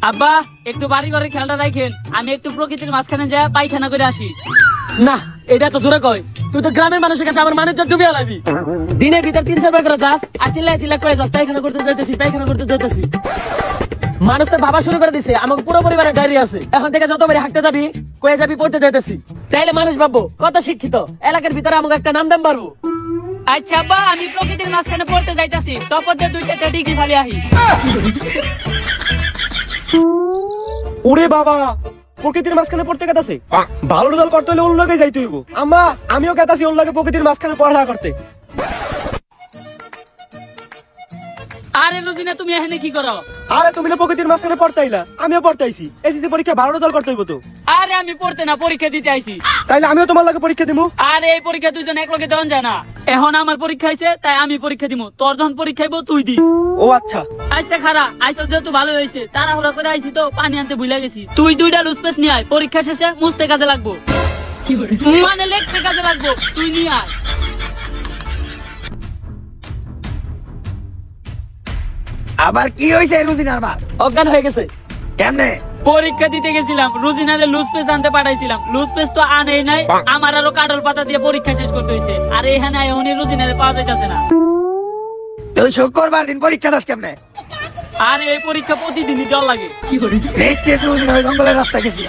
আব্বা একটু বাড়ি ঘরে খেয়ালটা রাখেন, আমি একটু প্রকৃতির মাঝখানে যা পায়খানা করে আসি। না এটা তো জোরে কয়, তুই তো গ্রামের মানুষের কাছে আমার মানুষ ডুবিয়ে লাগবি। দিনের ভিতর 3-4 বার করে যাস আর চিল্লা করে যাস পায়খানা করতে যাইতেছি। মানুষ তো ভাবা শুরু করে দিছে আমাকে পুরো পরিবারের ডায়রিয়া আছে, এখন থেকে যতবারই হাঁটতে যাবি কয়ে যাবি পড়তে যাইতেছি, তাইলে মানুষ ভাববো কত শিক্ষিত, এলাকার ভিতরে আমাকে একটা নাম দাম পারবো। আচ্ছা আব্বা আমি প্রকৃতির মাঝখানে পড়তে যাইতাছি, তখন 2-4টা ডিগ্রি ফালি আহি। ওরে বাবা, প্রকৃতির মাঝখানে পড়তে গেতাছে, ভালো রেজাল্ট করতে হলে ওর লগে যাইতে হইব। আম্মা আমিও গেতাছি ওর লগে প্রকৃতির মাঝখানে পড়ালেখা করতে। আরে রুজিনা তুমি এখানে কি করো? আরে তুমি না প্রকৃতির মাঝখানে পড়তাইলা, আমিও পড়তাইছি। এসএসসি পরীক্ষা ভালো রেজাল্ট করতে হইব তো। আরে আমি পড়তে না, পরীক্ষা দিতে আইছি। তাইলে আমিও তোমার লগে পরীক্ষা দিমু। আরে এই পরীক্ষা দুইজন এক লগে দেওয়া যায় না, এখন আমার পরীক্ষা হইছে তাই আমি পরীক্ষা দিমু, তোর যখন পরীক্ষা হইব তুই দিস। ও আচ্ছা আচ্ছা খারা আইসো, যেহেতু ভালো হয়েছে তাড়াহুড়া করে আইছি তো পানি আনতে ভুলে গেছি। তুই 2টা লুজপেস নিয়ে আয়, পরীক্ষা শেষে মুছতে কাজে লাগবো, মানে লিখতে কাজে লাগবো, তুই নিয়ে আয়। আবার কি হইছে রুজিনার মা? অজ্ঞান হয়ে গেছে। কেমনে? পরীক্ষা দিতে গেছিলাম, রুজিনারে লুজ পেজ আনতে পাঠাইছিলাম, লুজ পেজ তো আনেই নাই, আমার আরো কাটল পাতা দিয়ে পরীক্ষা শেষ করতে হইছে। আর এখানে এখনই রুজিনারে পাওয়া যাইতাছে না। তুই শুক্রবার দিন পরীক্ষা দাস কেমনে? আর এই পরীক্ষা প্রতিদিনই দেওয়া লাগে। নিশ্চিত রুজিনা ওই জঙ্গলের রাস্তা গেছিল।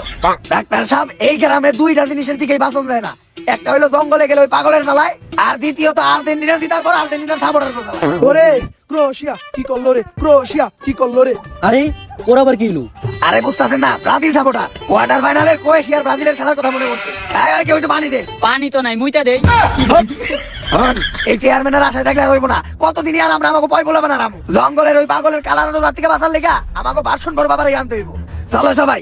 ডাক্তার সাহেব এই গ্রামে 2টা জিনিসের দিকেই বাঁচন যায় না, একটা হইলো জঙ্গলে গেলে ওই পাগলের জ্বালায়, আর দ্বিতীয়ত আর্জেন্টিনার জিতার পর আর্জেন্টিনার সাপোর্টার জ্বালায়। ওরে ক্রোয়েশিয়া কি করলো রে, ক্রোয়েশিয়া কি করলো রে। আরে ওরা আবার কি হলো? আরে বুঝতেছেন না, ব্রাজিল সাপোর্টার কোয়ার্টার ফাইনালের ক্রোয়েশিয়ার ব্রাজিলের খেলার কথা মনে করছে। আর কেউ একটু পানি দে। পানি তো নাই, মুইতা দেই। এই চেয়ারম্যানের আশায় থাকলে হইব না, কতদিনই আর আমরা আমাকে পয় বলবে না রামু। জঙ্গলের ওই পাগলের কালার রাত থেকে বাঁচার লেগা আমাকে ভার্সন ভর বাবারই আনতে হইব। চলো সবাই।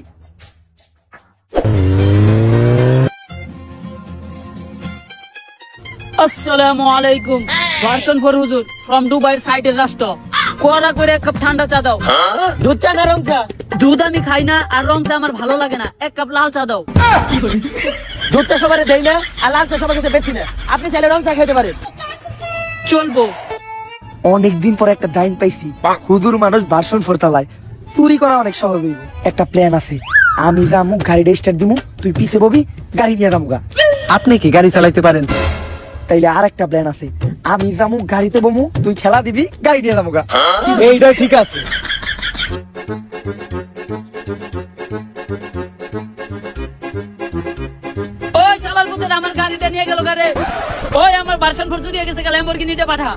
আসসালামু আলাইকুম, ভার্সন ফর হুজুর ফ্রম দুবাইয়ের সাইটের রাষ্ট্র। কোয়ারা করে 1 কাপ ঠান্ডা চা দাও। দুধ চা না রং চা? দুধ আমি খাই না আর রং চা আমার ভালো লাগে না, 1 কাপ লাল চা দাও। দুধ চা সবারে দেই না আর লাল চা সবার কাছে বেশি না, আপনি চাইলে রং চা খেতে পারেন। চলবো। অনেকদিন পর একটা ডাইন পাইছি, হুজুর মানুষ ভার্সন ফোর চালায়, চুরি করা অনেক সহজ হইব। একটা প্ল্যান আছে, আমি যামু গাড়িটা স্টার্ট দিমু, তুই পিছে ববি, গাড়ি নিয়ে যামুগা। আপনি কি গাড়ি চালাইতে পারেন? তাইলে আর একটা প্ল্যান আছে, আমি যামু গাড়িতে বমু, তুই ঠেলা দিবি, গাড়ি নিয়ে যামুগা। এইটা ঠিক আছে। ওই শালার পুতের আমার গাড়িটা নিয়ে গেল গারে। ওই আমার ভার্সন ফর চুরি হয়ে গেছে, ল্যাম্বরগিনিটা পাঠা।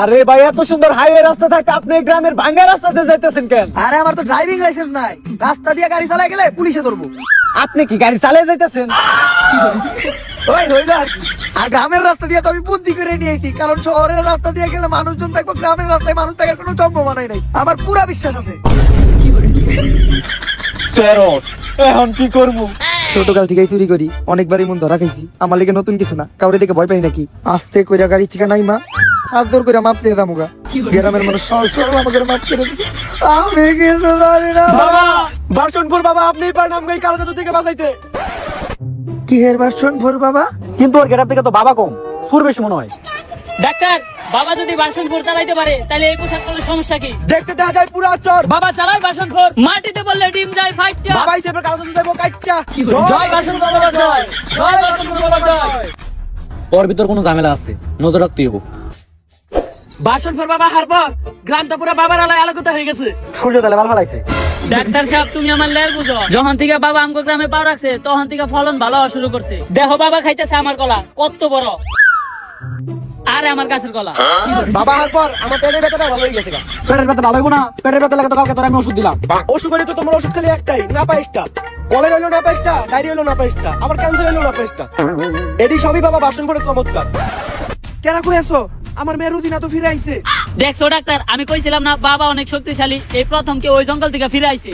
আরে ভাই এত সুন্দর হাইওয়ে রাস্তা থাকতে আপনি গ্রামের ভাঙ্গা রাস্তাতে যাইতেছেন কেন? আরে আমার তো ড্রাইভিং লাইসেন্স নাই, রাস্তা দিয়ে গাড়ি চালাই গেলে পুলিশে ধরবো। আপনি কি গাড়ি চালিয়ে যাইতেছেন? ওই রইল আর কি। আর গ্রামের রাস্তা দিয়ে তো আমি বুদ্ধি করে নিয়েছি, কারণ শহরের রাস্তা দিয়ে গেলে মানুষজন থাকবো, গ্রামের রাস্তায় মানুষ থাকার কোনো সম্ভাবনাই নাই, আমার পুরা বিশ্বাস আছে। এখন কি করবো? ছোটকাল থেকে চুরি করি, অনেকবারই মন ধরা খাইছি, আমার লেগে নতুন কিছু না, কাউরে দেখে ভয় পাই নাকি। আস্তে কইরা গাড়ি থেকে নাই মা, হাত জোর করে মাপ দিয়ে দামুগা। গ্রামের মানুষ সহজ সরল আমাকে মাপ করে দিবে। আমি কিছু জানি না বাবা, ভার্সন ফোর বাবা আপনিই পারেন আমাকে কাল জাদু থেকে বাঁচাইতে। কি হের ভার্সন ফোর বাবা? কিন্তু ওর গেটার থেকে তো বাবা কম, ফুর বেশি মনে হয়। ডাক্তার, বাবা যদি ভার্সন ফোর চালাইতে পারে তাহলে এই পোশাক পরলে সমস্যা কি? দেখতে দেখা যায় পুরা চর। বাবা চালাই ভার্সন ফোর, মাটিতে বললে ডিম যায় ফাইটটা। বাবা হিসেবে কাল জাদু দেবো কাইটটা। জয় ভার্সন ফর বাবা জয়, জয় ভার্সন ফর বাবা জয়। ওর ভিতর কোনো ঝামেলা আছে, নজর রাখতে হবে। ভার্সন ফর বাবা হার পর গ্রামটা পুরো বাবার আলোয় আলোকিত হয়ে গেছে। সূর্য তাহলে ভালো ফলাইছে। ডাক্তার সাহেব তুমি আমার লের বুঝো, যখন থেকে বাবা আমগো গ্রামে পাও রাখছে তখন থেকে ফলন ভালো হওয়া শুরু করছে। দেখো বাবা খাইতেছে আমার কলা কত বড়, আরে আমার গাছের কলা। বাবা হার পর আমার পেটের ব্যথাটা ভালো হয়ে গেছে। পেটের ব্যথা ভালো হইব না? পেটের ব্যথা লাগে তো কালকে তোর আমি ওষুধ দিলাম। ওষুধ করে তো তোমার ওষুধ খালি একটাই, না পাইস্টা। কলেরা হইলো না পাইস্টা, ডায়রিয়া হইলো না পাইস্টা, আবার ক্যান্সার হইলো না পাইস্টা। এডি সবই বাবা ভার্সন ফোরের চমৎকার। কেন কইছো আমার মেয়ে রুদিনা তো ফিরে আইছে? দেখছো ডাক্তার, আমি কইছিলাম না বাবা অনেক শক্তিশালী, এই প্রথম কে ওই জঙ্গল থেকে ফিরে আইছে।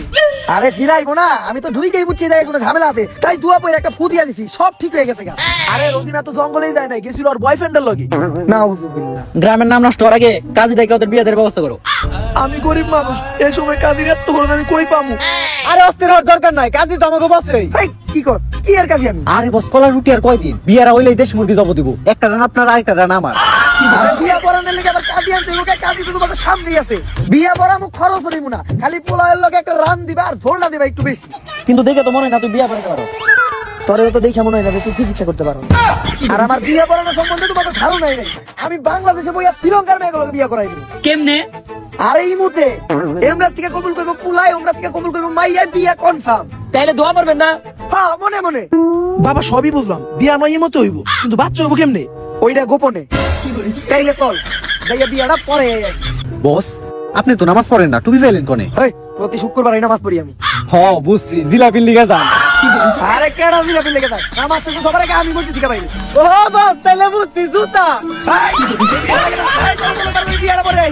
আরে ফিরাইবো না, আমি তো ঢুইকেই বুঝছি দেয় কোনো ঝামেলা আছে, তাই দুয়া পরে একটা ফু দিয়া দিছি, সব ঠিক হয়ে গেছে। আরে রুদিনা তো জঙ্গলেই যায় নাই, গেছিল ওর বয়ফ্রেন্ডের লগে। না উজুবিল্লাহ। গ্রামের নাম নষ্ট হওয়ার আগে কাজীটাকে ওদের বিয়ে দেওয়ার ব্যবস্থা করো। আমি গরিব মানুষ, এই সময় কাজের এত খরচ আমি কই পামু? আরে অস্থির হওয়ার দরকার নাই, কাজী তো আমাকে বসে। কি কর কি এর কাজে আমি? আরে বস কলা রুটি আর কয়দিন, বিয়ারা হইলেই দেশ মুরগি জব দিব, একটা রান আপনার আরেকটা রান আমার। আরে বিয়া পড়ানোর লেগে আবার কাজী আনতে লোকে কাজী তো তোমাকে সামনেই আছে বিয়া পড়া মুখ খরচ হইব না খালি পোলায়ের লগে একটা রান দিবা আর ঝোলটা দিবা একটু বেশি কিন্তু দেখে তো মনে হয় না তুই বিয়া করতে পারো। তোরে তো দেখে মনে হয় না যে তুই ঠিক ইচ্ছা করতে পারো আর আমার বিয়া পড়ানো সম্বন্ধে তোমাকে ধারণাই নেই আমি বাংলাদেশে বইয়া শ্রীলঙ্কার মেয়েগুলোকে বিয়া করাই দিব কেমনে? আর এই মুহূর্তে এমরা থেকে কবুল করবো পুলাই ওমরা থেকে কবুল করবো মাইয়া বিয়া কনফার্ম তাইলে দোয়া করবেন না? হ্যাঁ মনে মনে বাবা সবই বুঝলাম, বিয়া নয় মতো হইব, কিন্তু বাচ্চা হইব কেমনে? ওইটা গোপনে তাইলে চল যাইয়া বিয়াটা পরে বস আপনি তো নামাজ পড়েন না, টুপি পেলেন কোনে? প্রতি শুক্রবার নামাজ পড়ি আমি হ বুঝছি, জিলাপির লিগে যান। আরে কেডা জিলাপি লেগে যায় নামাজ শেষে সবার আগে আমি বলতে দিকে পাইনি ও বস তাইলে বুঝছি জুতা। বিয়াটা পরে